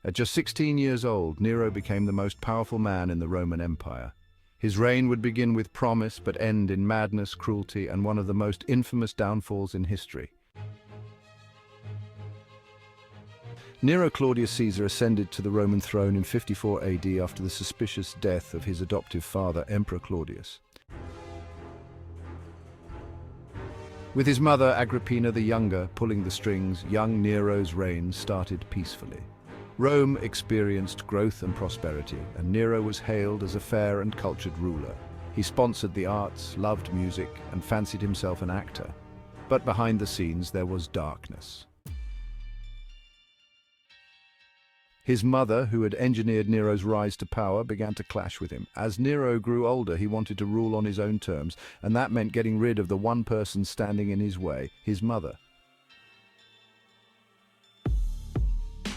At just 16 years old, Nero became the most powerful man in the Roman Empire. His reign would begin with promise but end in madness, cruelty, and one of the most infamous downfalls in history. Nero Claudius Caesar ascended to the Roman throne in 54 AD after the suspicious death of his adoptive father, Emperor Claudius. With his mother, Agrippina the Younger, pulling the strings, young Nero's reign started peacefully. Rome experienced growth and prosperity, and Nero was hailed as a fair and cultured ruler. He sponsored the arts, loved music, and fancied himself an actor. But behind the scenes there was darkness. His mother, who had engineered Nero's rise to power, began to clash with him. As Nero grew older, he wanted to rule on his own terms, and that meant getting rid of the one person standing in his way, his mother.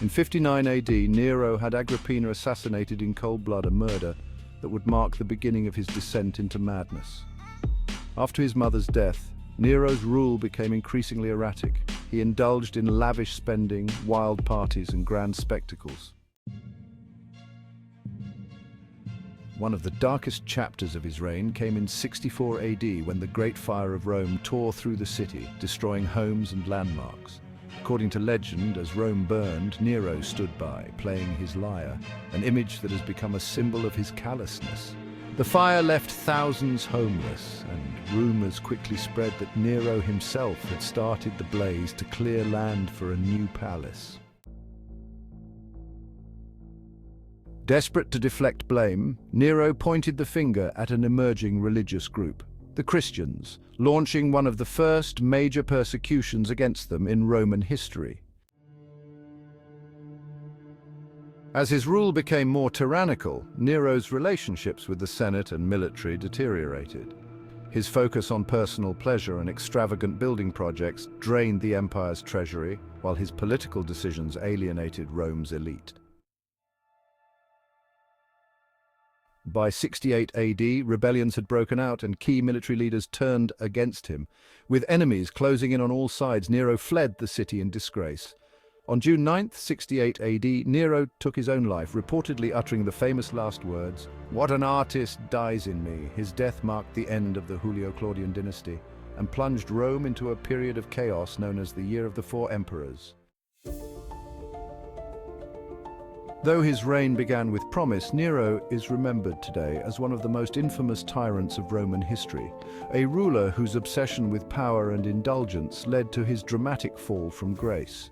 In 59 AD, Nero had Agrippina assassinated in cold blood, a murder that would mark the beginning of his descent into madness. After his mother's death, Nero's rule became increasingly erratic. He indulged in lavish spending, wild parties, and grand spectacles. One of the darkest chapters of his reign came in 64 AD when the Great Fire of Rome tore through the city, destroying homes and landmarks. According to legend, as Rome burned, Nero stood by, playing his lyre, an image that has become a symbol of his callousness. The fire left thousands homeless, and rumors quickly spread that Nero himself had started the blaze to clear land for a new palace. Desperate to deflect blame, Nero pointed the finger at an emerging religious group, the Christians, launching one of the first major persecutions against them in Roman history. As his rule became more tyrannical, Nero's relationships with the Senate and military deteriorated. His focus on personal pleasure and extravagant building projects drained the empire's treasury, while his political decisions alienated Rome's elite. By 68 AD, rebellions had broken out and key military leaders turned against him. With enemies closing in on all sides, Nero fled the city in disgrace. On June 9, 68 AD, Nero took his own life, reportedly uttering the famous last words, "What an artist dies in me." His death marked the end of the Julio-Claudian dynasty and plunged Rome into a period of chaos known as the Year of the Four Emperors. Though his reign began with promise, Nero is remembered today as one of the most infamous tyrants of Roman history, a ruler whose obsession with power and indulgence led to his dramatic fall from grace.